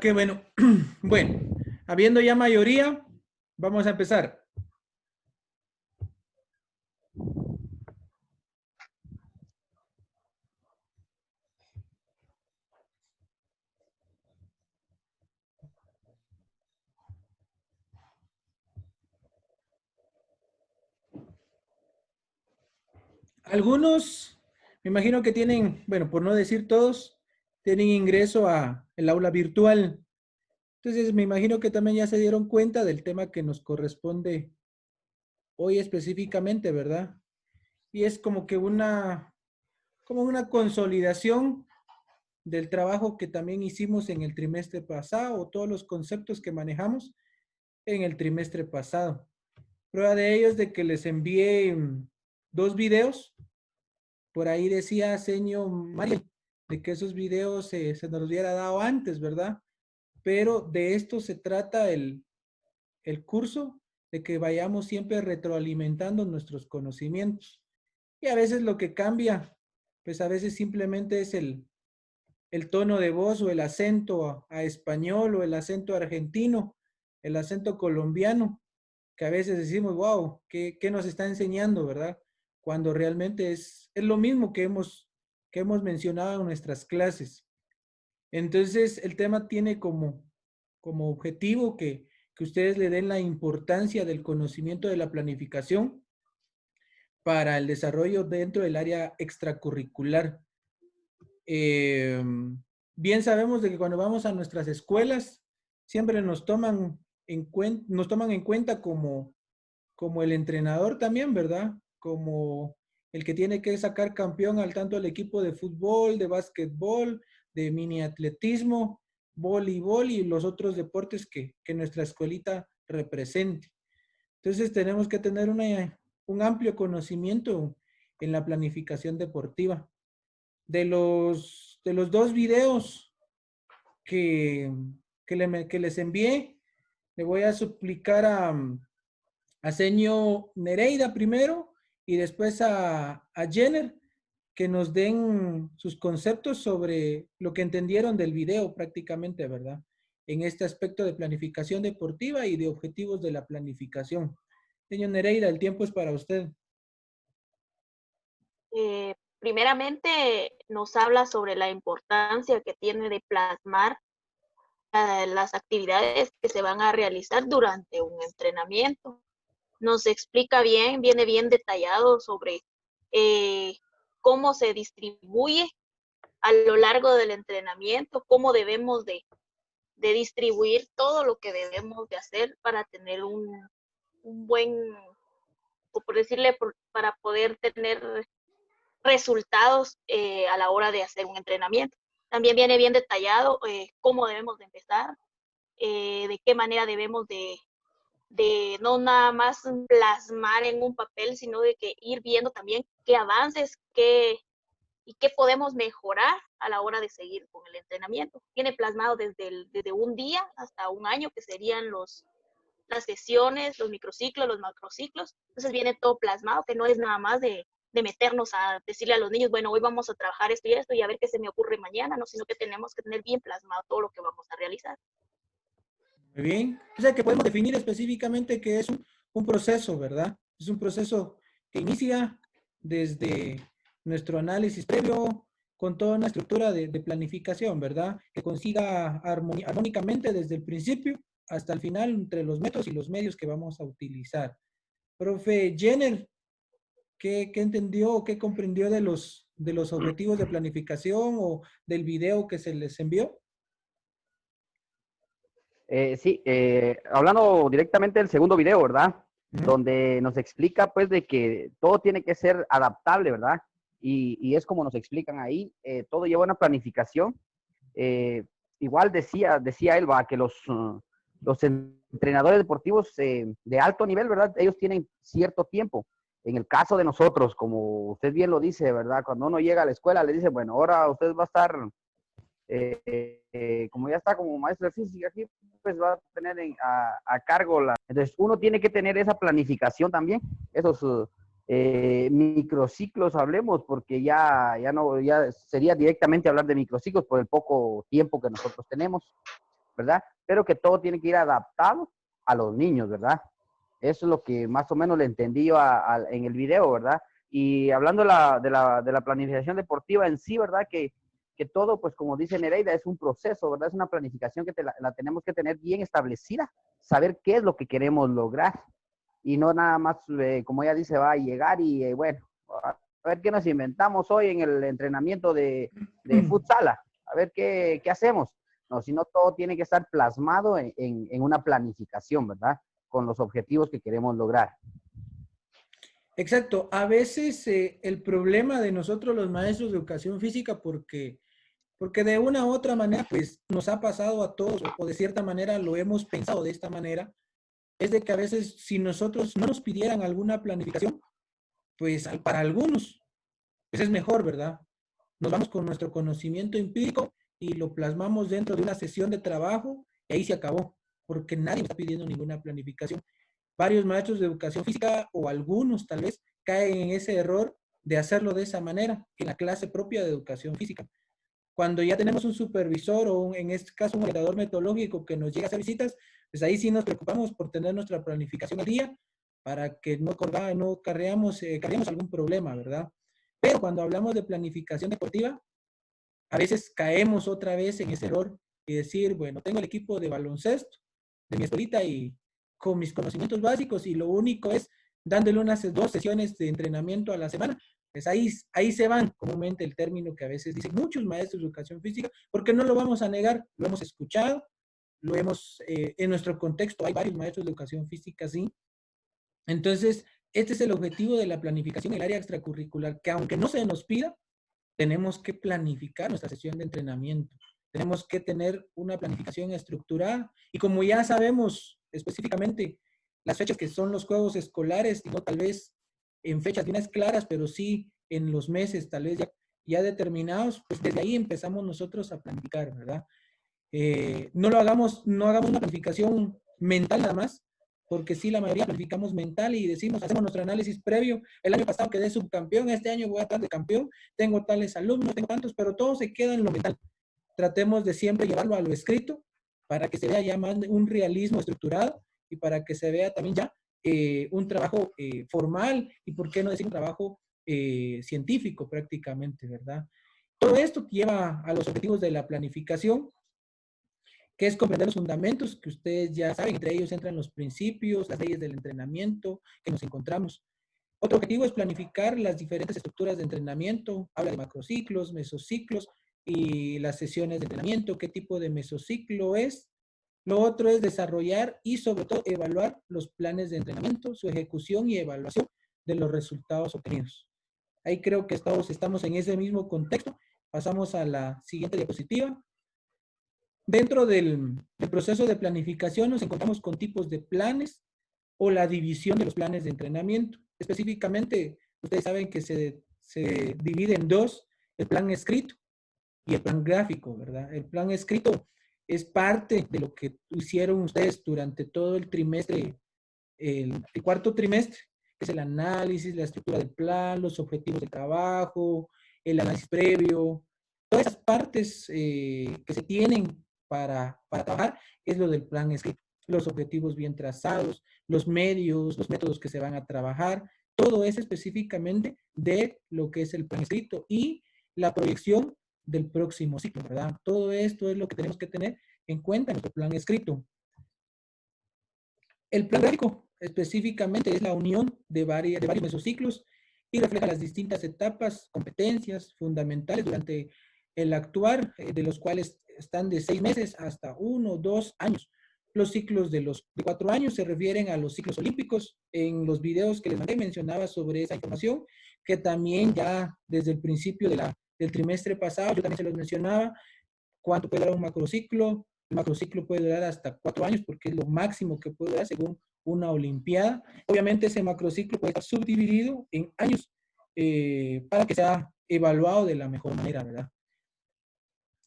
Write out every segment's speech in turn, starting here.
Qué bueno. Bueno, habiendo ya mayoría, vamos a empezar. Algunos, me imagino que tienen, bueno, por no decir todos, tienen ingreso a el aula virtual. Entonces, me imagino que también ya se dieron cuenta del tema que nos corresponde hoy específicamente, ¿verdad? Y es como una consolidación del trabajo que también hicimos en el trimestre pasado, o todos los conceptos que manejamos en el trimestre pasado. Prueba de ello es de que les envié dos videos. Por ahí decía señor Mario de que esos videos se nos hubiera dado antes, ¿verdad? Pero de esto se trata el curso, de que vayamos siempre retroalimentando nuestros conocimientos. Y a veces lo que cambia, pues a veces simplemente es el tono de voz o el acento a español o el acento argentino, el acento colombiano, que a veces decimos, wow, ¿qué nos está enseñando, verdad? Cuando realmente es lo mismo que hemos mencionado en nuestras clases. Entonces, el tema tiene como objetivo que ustedes le den la importancia del conocimiento de la planificación para el desarrollo dentro del área extracurricular. Eh, Bien sabemos de que cuando vamos a nuestras escuelas, siempre nos toman en cuenta como el entrenador también, ¿verdad? Como el que tiene que sacar campeón al tanto al equipo de fútbol, de básquetbol, de mini atletismo, voleibol y los otros deportes que nuestra escuelita represente. Entonces tenemos que tener un amplio conocimiento en la planificación deportiva. De los dos videos que, que les envié, le voy a suplicar a Señor Nereida primero y después a Jenner que nos den sus conceptos sobre lo que entendieron del video prácticamente, ¿verdad? En este aspecto de planificación deportiva y de objetivos de la planificación. Señor Nereida, el tiempo es para usted. Primeramente nos habla sobre la importancia que tiene de plasmar las actividades que se van a realizar durante un entrenamiento. Nos explica bien, viene bien detallado sobre eh, cómo se distribuye a lo largo del entrenamiento, cómo debemos de distribuir todo lo que debemos de hacer para tener un buen, o por decirle, para poder tener resultados a la hora de hacer un entrenamiento. También viene bien detallado cómo debemos de empezar, de qué manera debemos de no nada más plasmar en un papel, sino de que ir viendo también qué avances, y qué podemos mejorar a la hora de seguir con el entrenamiento. Tiene plasmado desde un día hasta un año, que serían las sesiones, los microciclos, los macrociclos. Entonces viene todo plasmado, que no es nada más de meternos a decirle a los niños, bueno, hoy vamos a trabajar esto y a ver qué se me ocurre mañana, no, sino que tenemos que tener bien plasmado todo lo que vamos a realizar. Muy bien. O sea que podemos definir específicamente que es un proceso, ¿verdad? Es un proceso que inicia desde nuestro análisis previo con toda una estructura de planificación, ¿verdad? Que consiga armónicamente desde el principio hasta el final entre los métodos y los medios que vamos a utilizar. Profe Jenner, ¿qué entendió o qué comprendió de los objetivos de planificación o del video que se les envió? Sí, hablando directamente del segundo video, ¿verdad? Ujú. Donde nos explica pues de que todo tiene que ser adaptable, ¿verdad? Y es como nos explican ahí, todo lleva una planificación. Eh, Igual decía él, va, que los entrenadores deportivos de alto nivel, ¿verdad? Ellos tienen cierto tiempo. En el caso de nosotros, como usted bien lo dice, ¿verdad? Cuando uno llega a la escuela, le dice, bueno, ahora usted va a estar como ya está como maestro de física aquí, pues va a tener a cargo la... Entonces, uno tiene que tener esa planificación también, esos microciclos, hablemos, porque ya sería directamente hablar de microciclos por el poco tiempo que nosotros tenemos. ¿verdad? Pero que todo tiene que ir adaptado a los niños, ¿verdad? Eso es lo que más o menos le entendí yo en el video, ¿verdad? Y hablando de la planificación deportiva en sí, ¿verdad? Que todo, pues como dice Nereida, es un proceso, ¿verdad? Es una planificación que la tenemos que tener bien establecida, saber qué es lo que queremos lograr y no nada más, como ella dice, va a llegar y bueno, a ver qué nos inventamos hoy en el entrenamiento de futsala, a ver qué hacemos. No, sino todo tiene que estar plasmado en una planificación, ¿verdad? Con los objetivos que queremos lograr. Exacto. A veces el problema de nosotros los maestros de educación física, porque de una u otra manera, pues nos ha pasado a todos, o de cierta manera lo hemos pensado de esta manera, es de que a veces si nosotros no nos pidieran alguna planificación, pues para algunos, pues es mejor, ¿verdad? Nos vamos con nuestro conocimiento empírico y lo plasmamos dentro de una sesión de trabajo y ahí se acabó, porque nadie está pidiendo ninguna planificación. Varios maestros de educación física o algunos tal vez caen en ese error de hacerlo de esa manera, en la clase propia de educación física. Cuando ya tenemos un supervisor o en este caso un orientador metodológico que nos llega a hacer visitas, pues ahí sí nos preocupamos por tener nuestra planificación al día para que no carguemos algún problema, ¿verdad? Pero cuando hablamos de planificación deportiva, a veces caemos otra vez en ese error y decir, bueno, tengo el equipo de baloncesto de mi escuelita y con mis conocimientos básicos y lo único es dándole unas 2 sesiones de entrenamiento a la semana. Pues ahí se van, comúnmente el término que a veces dicen muchos maestros de educación física, porque no lo vamos a negar, lo hemos escuchado, en nuestro contexto hay varios maestros de educación física, sí. Entonces, este es el objetivo de la planificación en el área extracurricular, que aunque no se nos pida, tenemos que planificar nuestra sesión de entrenamiento. Tenemos que tener una planificación estructurada y como ya sabemos específicamente las fechas que son los juegos escolares, y no tal vez en fechas bien claras, pero sí en los meses tal vez ya determinados, pues desde ahí empezamos nosotros a planificar, ¿verdad? No hagamos una planificación mental nada más, porque sí, la mayoría planificamos mental y decimos, hacemos nuestro análisis previo. El año pasado quedé subcampeón, este año voy a estar de campeón, tengo tales alumnos, tengo tantos, pero todo se queda en lo mental. Tratemos de siempre llevarlo a lo escrito para que se vea ya más un realismo estructurado y para que se vea también ya un trabajo formal y, ¿por qué no decir un trabajo científico prácticamente, ¿verdad? Todo esto lleva a los objetivos de la planificación, que es comprender los fundamentos que ustedes ya saben, entre ellos entran los principios, las leyes del entrenamiento que nos encontramos. Otro objetivo es planificar las diferentes estructuras de entrenamiento, habla de macrociclos, mesociclos y las sesiones de entrenamiento, qué tipo de mesociclo es. Lo otro es desarrollar y sobre todo evaluar los planes de entrenamiento, su ejecución y evaluación de los resultados obtenidos. Ahí creo que todos estamos en ese mismo contexto. Pasamos a la siguiente diapositiva. Dentro del proceso de planificación nos encontramos con tipos de planes o la división de los planes de entrenamiento. Específicamente, ustedes saben que se divide en dos, el plan escrito y el plan gráfico, ¿verdad? El plan escrito es parte de lo que hicieron ustedes durante todo el trimestre, el cuarto trimestre, que es el análisis, la estructura del plan, los objetivos de trabajo, el análisis previo, todas esas partes que se tienen para trabajar es lo del plan escrito. Los objetivos bien trazados, los medios, los métodos que se van a trabajar, todo es específicamente de lo que es el plan escrito y la proyección del próximo ciclo, ¿verdad? Todo esto es lo que tenemos que tener en cuenta en nuestro plan escrito. El plan gráfico específicamente es la unión de varios mesociclos y refleja las distintas etapas, competencias fundamentales durante el actuar, de los cuales están de 6 meses hasta 1 o 2 años. Los ciclos de 4 años se refieren a los ciclos olímpicos. En los videos que les mandé mencionaba sobre esa información, que también ya desde el principio del trimestre pasado, yo también se los mencionaba, cuánto puede durar un macrociclo. El macrociclo puede durar hasta 4 años porque es lo máximo que puede durar según una olimpiada. Obviamente ese macrociclo puede estar subdividido en años para que sea evaluado de la mejor manera, ¿verdad?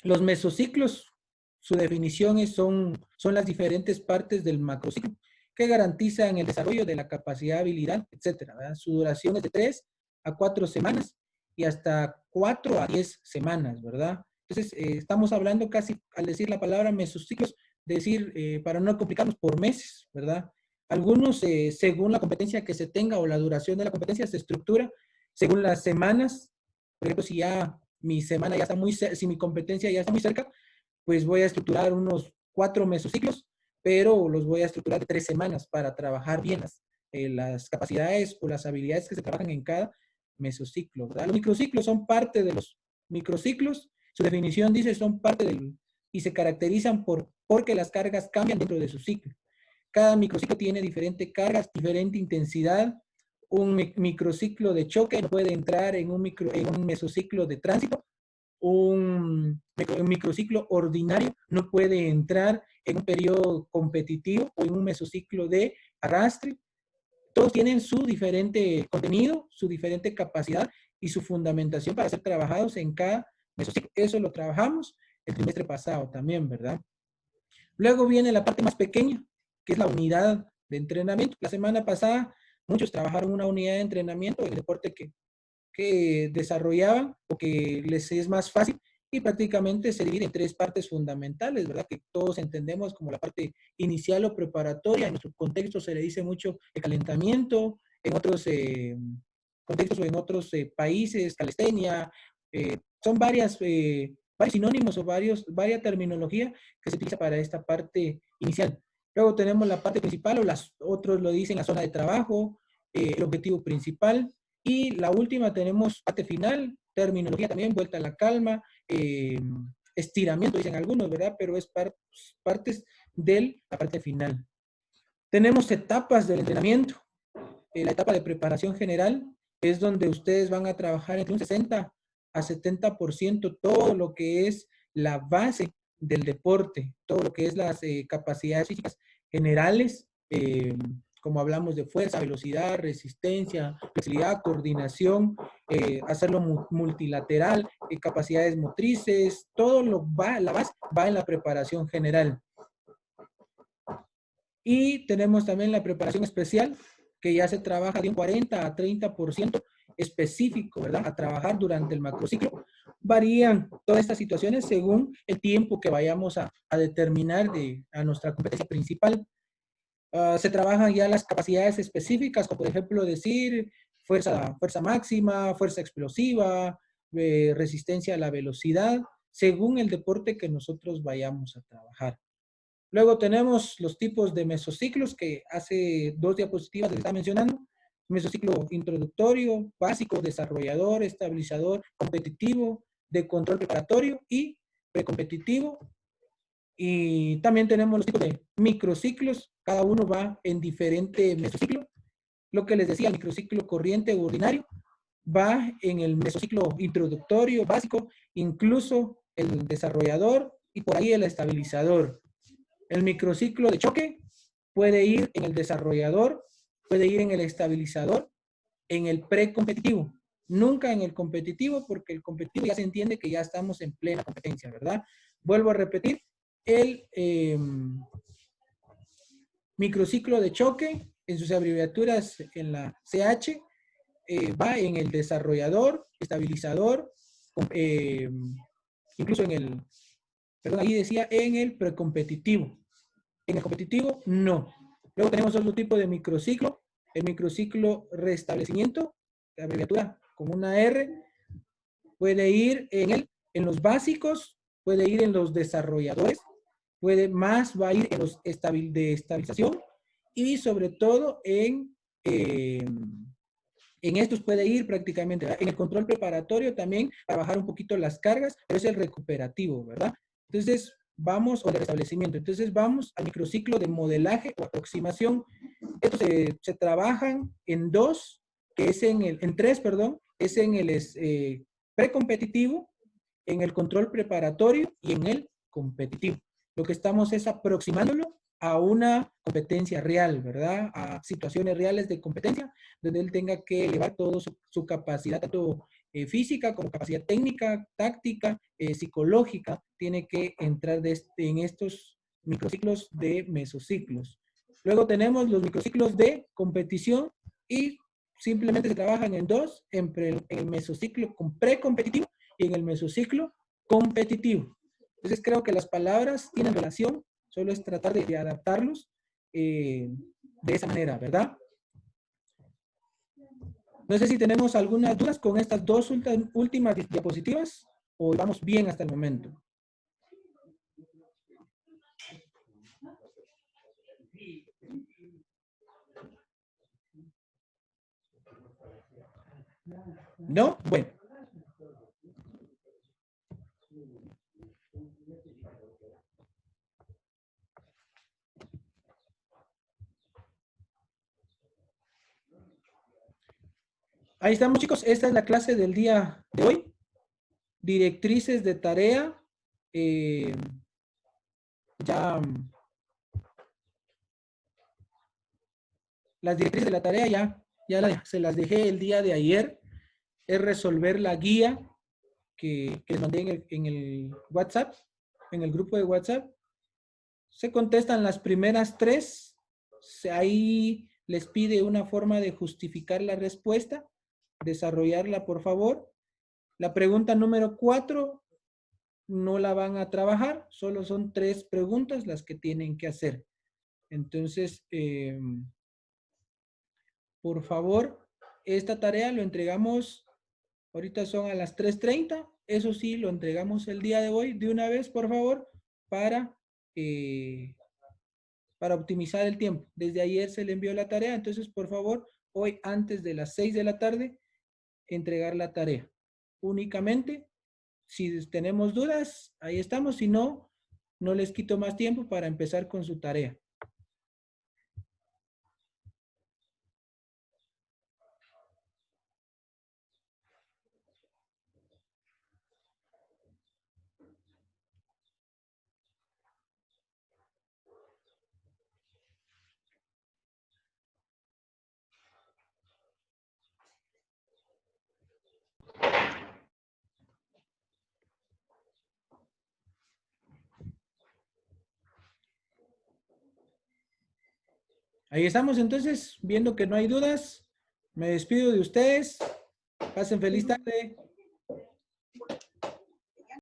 Los mesociclos, su definición son las diferentes partes del macrociclo que garantizan el desarrollo de la capacidad, habilidad, etcétera, ¿verdad? Su duración es de 3 a 4 semanas y hasta 4 a 10 semanas, ¿verdad? Entonces, estamos hablando casi, al decir la palabra mesociclos, decir, para no complicarnos, por meses, ¿verdad? Algunos, según la competencia que se tenga o la duración de la competencia, se estructura según las semanas. Por ejemplo, si ya mi semana ya está muy, si mi competencia ya está muy cerca, pues voy a estructurar unos 4 mesociclos, pero los voy a estructurar de 3 semanas para trabajar bien las capacidades o las habilidades que se trabajan en cada mesociclo, ¿verdad? Los microciclos son parte de los microciclos. Su definición dice son parte del, y se caracterizan porque las cargas cambian dentro de su ciclo. Cada microciclo tiene diferentes cargas, diferente intensidad. Un microciclo de choque no puede entrar en un mesociclo de tránsito. Un microciclo ordinario no puede entrar en un periodo competitivo o en un mesociclo de arrastre. Todos tienen su diferente contenido, su diferente capacidad y su fundamentación para ser trabajados en cada mesociclo. Eso lo trabajamos el trimestre pasado también, ¿verdad? Luego viene la parte más pequeña, que es la unidad de entrenamiento. La semana pasada muchos trabajaron una unidad de entrenamiento, el deporte que desarrollaban o que les es más fácil, y prácticamente se divide en 3 partes fundamentales, ¿verdad? Que todos entendemos como la parte inicial o preparatoria. En nuestro contexto se le dice mucho el calentamiento, en otros contextos o en otros países, calistenia, son varios sinónimos o varias terminología que se utiliza para esta parte inicial. Luego tenemos la parte principal, o otros lo dicen la zona de trabajo, el objetivo principal, y la última tenemos parte final, terminología también, vuelta a la calma, estiramiento, dicen algunos, ¿verdad? Pero es partes de la parte final. Tenemos etapas del entrenamiento. La etapa de preparación general es donde ustedes van a trabajar entre un 60 a 70% todo lo que es la base del deporte, todo lo que es las capacidades físicas generales, como hablamos de fuerza, velocidad, resistencia, flexibilidad, coordinación, hacerlo multilateral, capacidades motrices, todo la base va en la preparación general. Y tenemos también la preparación especial, que ya se trabaja de un 40 a 30% específico, ¿verdad? A trabajar durante el macrociclo. Varían todas estas situaciones según el tiempo que vayamos a determinar a nuestra competencia principal. Se trabajan ya las capacidades específicas, como por ejemplo decir fuerza máxima, fuerza explosiva, resistencia a la velocidad, según el deporte que nosotros vayamos a trabajar. Luego tenemos los tipos de mesociclos, que hace 2 diapositivas les está mencionando. Mesociclo introductorio, básico, desarrollador, estabilizador, competitivo, de control preparatorio y precompetitivo. Y también tenemos los tipos de microciclos, cada uno va en diferente mesociclo. Lo que les decía, el microciclo corriente o ordinario va en el mesociclo introductorio, básico, incluso el desarrollador y por ahí el estabilizador. El microciclo de choque puede ir en el desarrollador, puede ir en el estabilizador, en el precompetitivo. Nunca en el competitivo, porque el competitivo ya se entiende que ya estamos en plena competencia, ¿verdad? Vuelvo a repetir, el microciclo de choque, en sus abreviaturas en la CH, va en el desarrollador, estabilizador, incluso en el, perdón, ahí decía en el precompetitivo. En el competitivo, no. Luego tenemos otro tipo de microciclo, el microciclo restablecimiento, la abreviatura con una R, puede ir en los básicos, puede ir en los desarrolladores, va a ir en los de estabilización y sobre todo en estos puede ir prácticamente, ¿verdad? En el control preparatorio también a bajar un poquito las cargas, pero es el recuperativo, ¿verdad? Entonces, vamos, o el restablecimiento. Entonces, vamos al microciclo de modelaje o aproximación. Estos se trabajan en 2, que es en 3, perdón, es en el precompetitivo, en el control preparatorio y en el competitivo. Lo que estamos es aproximándolo a una competencia real, ¿verdad? A situaciones reales de competencia, donde él tenga que elevar toda su capacidad, tanto física como capacidad técnica, táctica, psicológica, tiene que entrar en estos microciclos de mesociclos. Luego tenemos los microciclos de competición y simplemente se trabajan en 2, en el mesociclo precompetitivo y en el mesociclo competitivo. Entonces creo que las palabras tienen relación Solo es tratar de adaptarlos de esa manera, ¿verdad? No sé si tenemos algunas dudas con estas dos últimas diapositivas o vamos bien hasta el momento. ¿No? Bueno. Ahí estamos, chicos. Esta es la clase del día de hoy. Directrices de tarea. Las directrices de la tarea se las dejé el día de ayer. Es resolver la guía que les mandé en el WhatsApp, en el grupo de WhatsApp. Se contestan las primeras 3. Ahí les pide una forma de justificar la respuesta. Desarrollarla, por favor. La pregunta número 4 no la van a trabajar. Solo son 3 preguntas las que tienen que hacer. Entonces, por favor, esta tarea lo entregamos, ahorita son a las 3:30, eso sí, lo entregamos el día de hoy, de una vez, por favor, para optimizar el tiempo. Desde ayer se le envió la tarea, entonces, por favor, hoy antes de las 6 de la tarde, entregar la tarea. Únicamente, si tenemos dudas, ahí estamos, si no, no les quito más tiempo para empezar con su tarea. Ahí estamos entonces, viendo que no hay dudas. Me despido de ustedes. Pasen feliz tarde.